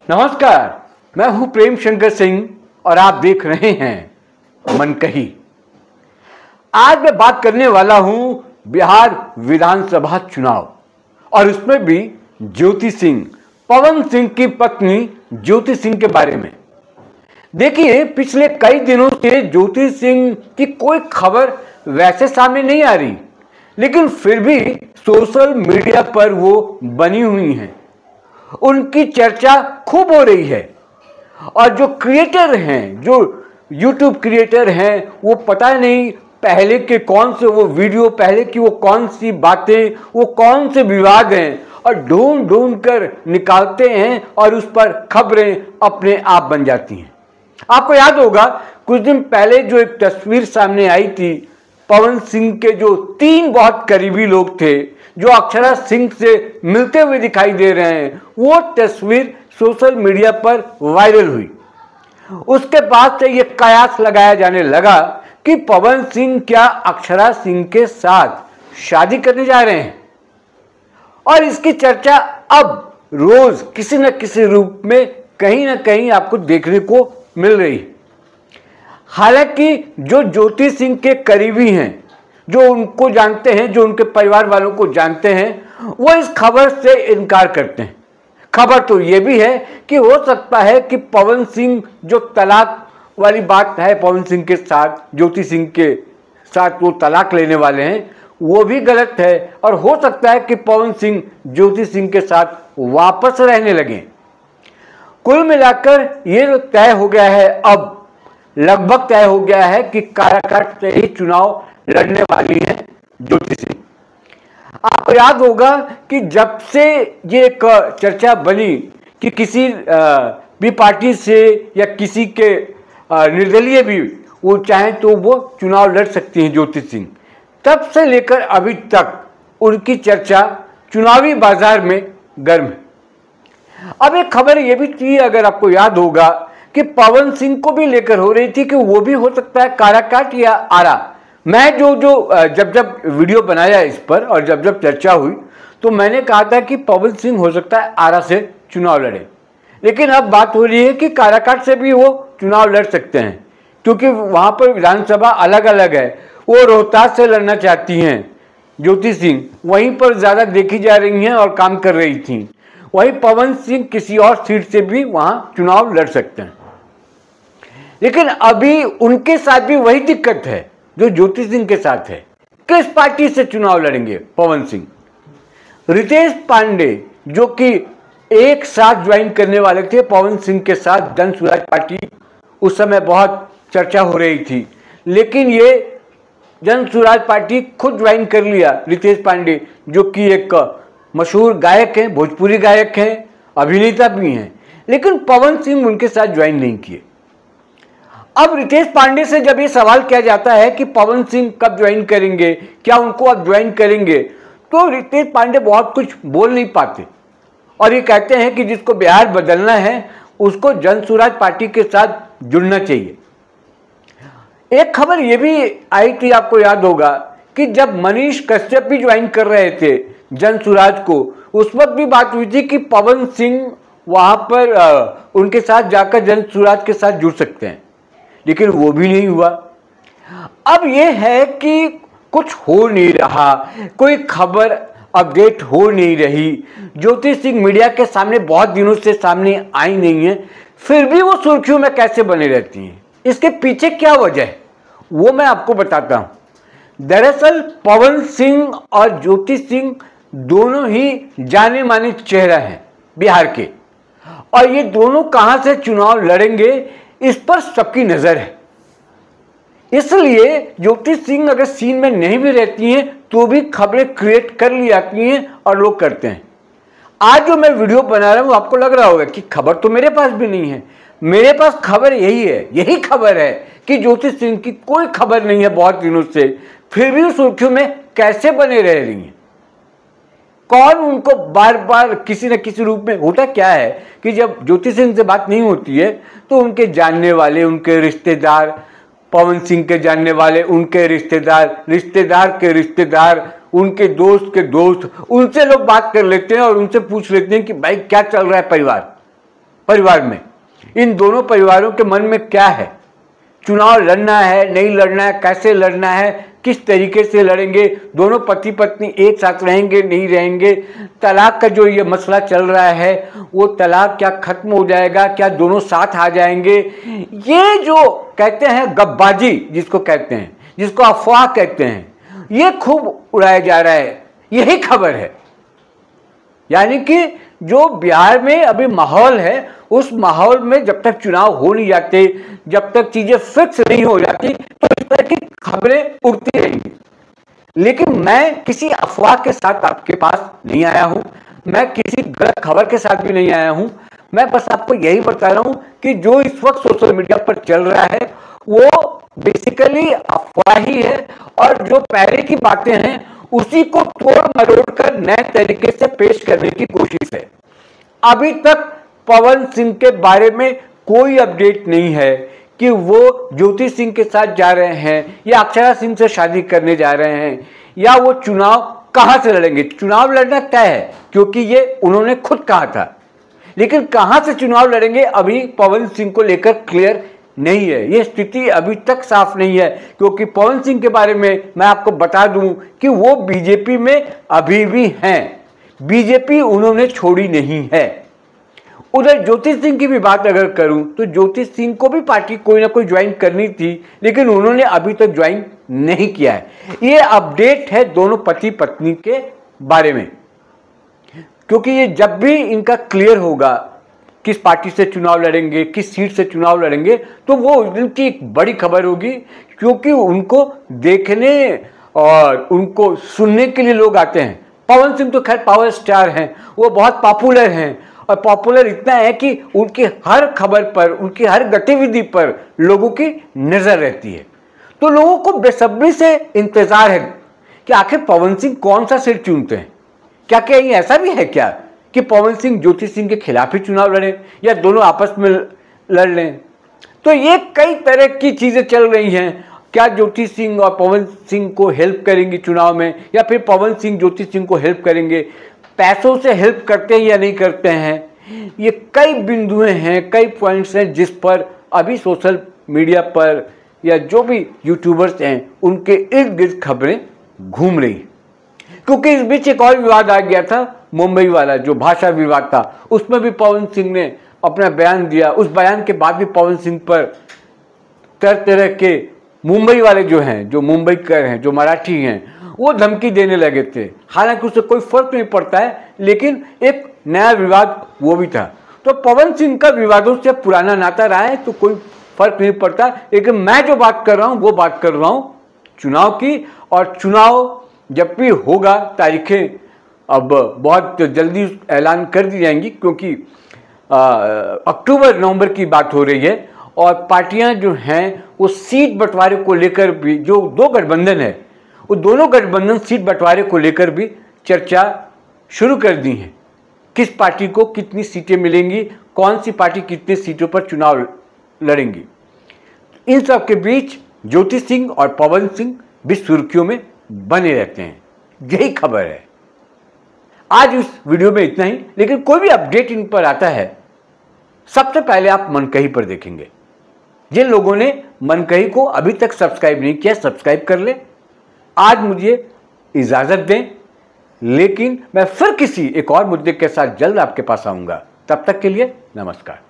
नमस्कार, मैं हूं प्रेम शंकर सिंह और आप देख रहे हैं मन कही। आज मैं बात करने वाला हूं बिहार विधानसभा चुनाव और उसमें भी ज्योति सिंह, पवन सिंह की पत्नी ज्योति सिंह के बारे में। देखिए, पिछले कई दिनों से ज्योति सिंह की कोई खबर वैसे सामने नहीं आ रही, लेकिन फिर भी सोशल मीडिया पर वो बनी हुई हैं। उनकी चर्चा खूब हो रही है और जो क्रिएटर हैं, जो यूट्यूब क्रिएटर हैं, वो पता नहीं पहले के कौन से वो वीडियो, पहले की वो कौन सी बातें, वो कौन से विवाद हैं और ढूंढ ढूंढ कर निकालते हैं और उस पर खबरें अपने आप बन जाती हैं। आपको याद होगा कुछ दिन पहले जो एक तस्वीर सामने आई थी, पवन सिंह के जो 3 बहुत करीबी लोग थे जो अक्षरा सिंह से मिलते हुए दिखाई दे रहे हैं, वो तस्वीर सोशल मीडिया पर वायरल हुई। उसके बाद से ये कयास लगाया जाने लगा कि पवन सिंह क्या अक्षरा सिंह के साथ शादी करने जा रहे हैं और इसकी चर्चा अब रोज किसी न किसी रूप में कहीं ना कहीं आपको देखने को मिल रही है। हालांकि जो ज्योति सिंह के करीबी हैं, जो उनको जानते हैं, जो उनके परिवार वालों को जानते हैं, वो इस खबर से इनकार करते हैं। खबर तो ये भी है कि हो सकता है कि पवन सिंह जो तलाक वाली बात है, पवन सिंह के साथ ज्योति सिंह के साथ वो तलाक लेने वाले हैं, वो भी गलत है और हो सकता है कि पवन सिंह ज्योति सिंह के साथ वापस रहने लगे। कुल मिलाकर ये तय हो गया है, अब लगभग तय हो गया है कि काराकाट से ही चुनाव लड़ने वाली है ज्योति सिंह। आपको याद होगा कि जब से ये एक चर्चा बनी कि किसी भी पार्टी से या किसी के निर्दलीय भी वो चाहें तो वो चुनाव लड़ सकती हैं ज्योति सिंह, तब से लेकर अभी तक उनकी चर्चा चुनावी बाजार में गर्म है। अब एक खबर ये भी थी, अगर आपको याद होगा, कि पवन सिंह को भी लेकर हो रही थी कि वो भी हो सकता है काराकाट या आरा। मैं जब वीडियो बनाया इस पर और जब चर्चा हुई तो मैंने कहा था कि पवन सिंह हो सकता है आरा से चुनाव लड़े, लेकिन अब बात हो रही है कि काराकाट से भी वो चुनाव लड़ सकते हैं, क्योंकि वहां पर विधानसभा अलग अलग है। वो रोहतास से लड़ना चाहती हैं ज्योति सिंह, वहीं पर ज्यादा देखी जा रही हैं और काम कर रही थी। वहीं पवन सिंह किसी और सीट से भी वहां चुनाव लड़ सकते हैं, लेकिन अभी उनके साथ भी वही दिक्कत है जो ज्योति सिंह के साथ है। किस पार्टी से चुनाव लड़ेंगे पवन सिंह? रितेश पांडे, जो कि एक साथ ज्वाइन करने वाले थे पवन सिंह के साथ जन सुराज पार्टी, उस समय बहुत चर्चा हो रही थी, लेकिन ये जन सुराज पार्टी खुद ज्वाइन कर लिया रितेश पांडे, जो कि एक मशहूर गायक हैं, भोजपुरी गायक हैं, अभिनेता भी हैं, लेकिन पवन सिंह उनके साथ ज्वाइन नहीं किए। अब रितेश पांडे से जब ये सवाल किया जाता है कि पवन सिंह कब ज्वाइन करेंगे, क्या उनको अब ज्वाइन करेंगे, तो रितेश पांडे बहुत कुछ बोल नहीं पाते और ये कहते हैं कि जिसको बिहार बदलना है उसको जन सुराज पार्टी के साथ जुड़ना चाहिए। एक खबर ये भी आई थी, आपको याद होगा, कि जब मनीष कश्यप भी ज्वाइन कर रहे थे जन सुराज को, उस वक्त भी बात हुई थी कि पवन सिंह वहां पर उनके साथ जाकर जन सुराज के साथ जुड़ सकते हैं, लेकिन वो भी नहीं हुआ। अब ये है कि कुछ हो नहीं रहा, कोई खबर अपडेट हो नहीं रही। ज्योति सिंह मीडिया के सामने बहुत दिनों से सामने आई नहीं है, फिर भी वो सुर्खियों में कैसे बने रहती हैं? इसके पीछे क्या वजह है वो मैं आपको बताता हूं। दरअसल पवन सिंह और ज्योति सिंह दोनों ही जाने माने चेहरा हैं बिहार के, और ये दोनों कहां से चुनाव लड़ेंगे इस पर सबकी नजर है। इसलिए ज्योति सिंह अगर सीन में नहीं भी रहती हैं तो भी खबरें क्रिएट कर ली जाती हैं और लोग करते हैं। आज जो मैं वीडियो बना रहा हूं, आपको लग रहा होगा कि खबर तो मेरे पास भी नहीं है। मेरे पास खबर यही है, यही खबर है कि ज्योति सिंह की कोई खबर नहीं है बहुत दिनों से, फिर भी सुर्खियों में कैसे बने रह रही हैं। कौन उनको बार बार किसी न किसी रूप में, होता क्या है कि जब ज्योति सिंह से बात नहीं होती है तो उनके जानने वाले, उनके रिश्तेदार, पवन सिंह के जानने वाले, उनके रिश्तेदार, रिश्तेदार के रिश्तेदार, उनके दोस्त के दोस्त, उनसे लोग बात कर लेते हैं और उनसे पूछ लेते हैं कि भाई क्या चल रहा है परिवार। परिवार में, इन दोनों परिवारों के मन में क्या है, चुनाव लड़ना है नहीं लड़ना है, कैसे लड़ना है, किस तरीके से लड़ेंगे, दोनों पति पत्नी एक साथ रहेंगे नहीं रहेंगे, तलाक का जो ये मसला चल रहा है वो तलाक क्या खत्म हो जाएगा, क्या दोनों साथ आ जाएंगे, ये जो कहते हैं गपबाजी जिसको कहते हैं, जिसको अफवाह कहते हैं, ये खूब उड़ाया जा रहा है। यही खबर है, यानी कि जो बिहार में अभी माहौल है उस माहौल में जब तक चुनाव हो नहीं जाते, जब तक चीजें फिक्स नहीं हो जाती, तो इस तरह की खबरें उड़ती रहेंगी। लेकिन मैं किसी अफवाह के साथ आपके पास नहीं आया हूं, मैं किसी गलत खबर के साथ भी नहीं आया हूं, मैं बस आपको यही बता रहा हूं कि जो इस वक्त सोशल मीडिया पर चल रहा है वो बेसिकली अफवाह ही है, और जो पहले की बातें हैं उसी को तोड़ मरोड़ कर नए तरीके से पेश करने की कोशिश है। अभी तक पवन सिंह के बारे में कोई अपडेट नहीं है कि वो ज्योति सिंह के साथ जा रहे हैं या अक्षरा सिंह से शादी करने जा रहे हैं, या वो चुनाव कहां से लड़ेंगे। चुनाव लड़ना तय है क्योंकि ये उन्होंने खुद कहा था, लेकिन कहां से चुनाव लड़ेंगे अभी पवन सिंह को लेकर क्लियर नहीं है। ये स्थिति अभी तक साफ नहीं है, क्योंकि पवन सिंह के बारे में मैं आपको बता दूं कि वो बीजेपी में अभी भी हैं, बीजेपी उन्होंने छोड़ी नहीं है। उधर ज्योति सिंह की भी बात अगर करूं तो ज्योति सिंह को भी पार्टी कोई ना कोई ज्वाइन करनी थी, लेकिन उन्होंने अभी तक ज्वाइन नहीं किया है। ये अपडेट है दोनों पति पत्नी के बारे में, क्योंकि ये जब भी इनका क्लियर होगा किस पार्टी से चुनाव लड़ेंगे, किस सीट से चुनाव लड़ेंगे, तो वो उस दिन की एक बड़ी खबर होगी, क्योंकि उनको देखने और उनको सुनने के लिए लोग आते हैं। पवन सिंह तो खैर पावर स्टार हैं, वो बहुत पॉपुलर हैं, और पॉपुलर इतना है कि उनकी हर खबर पर, उनकी हर गतिविधि पर लोगों की नजर रहती है। तो लोगों को बेसब्री से इंतजार है कि आखिर पवन सिंह कौन सा सीट चुनते हैं। क्या कहीं ऐसा भी है क्या कि पवन सिंह ज्योति सिंह के खिलाफ ही चुनाव लड़े या दोनों आपस में लड़ लें। तो ये कई तरह की चीजें चल रही हैं। क्या ज्योति सिंह और पवन सिंह को हेल्प करेंगी चुनाव में, या फिर पवन सिंह ज्योति सिंह को हेल्प करेंगे, पैसों से हेल्प करते हैं या नहीं करते हैं। ये कई बिंदुएं हैं, कई पॉइंट्स हैं जिस पर अभी सोशल मीडिया पर या जो भी यूट्यूबर्स हैं उनके इर्द गिर्द खबरें घूम रही। क्योंकि इस बीच एक और विवाद आ गया था, मुंबई वाला जो भाषा विवाद था, उसमें भी पवन सिंह ने अपना बयान दिया। उस बयान के बाद भी पवन सिंह पर तरह तरह के मुंबई वाले जो हैं, जो मुंबईकर हैं, जो मराठी हैं, वो धमकी देने लगे थे। हालांकि उससे कोई फर्क नहीं पड़ता है, लेकिन एक नया विवाद वो भी था। तो पवन सिंह का विवादों से पुराना नाता रहा है, तो कोई फर्क नहीं पड़ता। लेकिन मैं जो बात कर रहा हूं वो बात कर रहा हूं चुनाव की, और चुनाव जब भी होगा, तारीखें अब बहुत जल्दी ऐलान कर दी जाएंगी, क्योंकि अक्टूबर नवंबर की बात हो रही है। और पार्टियां जो हैं वो सीट बंटवारे को लेकर भी, जो दो गठबंधन है, वो दोनों गठबंधन सीट बंटवारे को लेकर भी चर्चा शुरू कर दी है। किस पार्टी को कितनी सीटें मिलेंगी, कौन सी पार्टी कितनी सीटों पर चुनाव लड़ेंगी। इन सब के बीच ज्योति सिंह और पवन सिंह भी सुर्खियों में बने रहते हैं। यही खबर है। आज इस वीडियो में इतना ही, लेकिन कोई भी अपडेट इन पर आता है सबसे पहले आप मनकही पर देखेंगे। जिन लोगों ने मनकही को अभी तक सब्सक्राइब नहीं किया, सब्सक्राइब कर ले। आज मुझे इजाजत दें, लेकिन मैं फिर किसी एक और मुद्दे के साथ जल्द आपके पास आऊंगा। तब तक के लिए नमस्कार।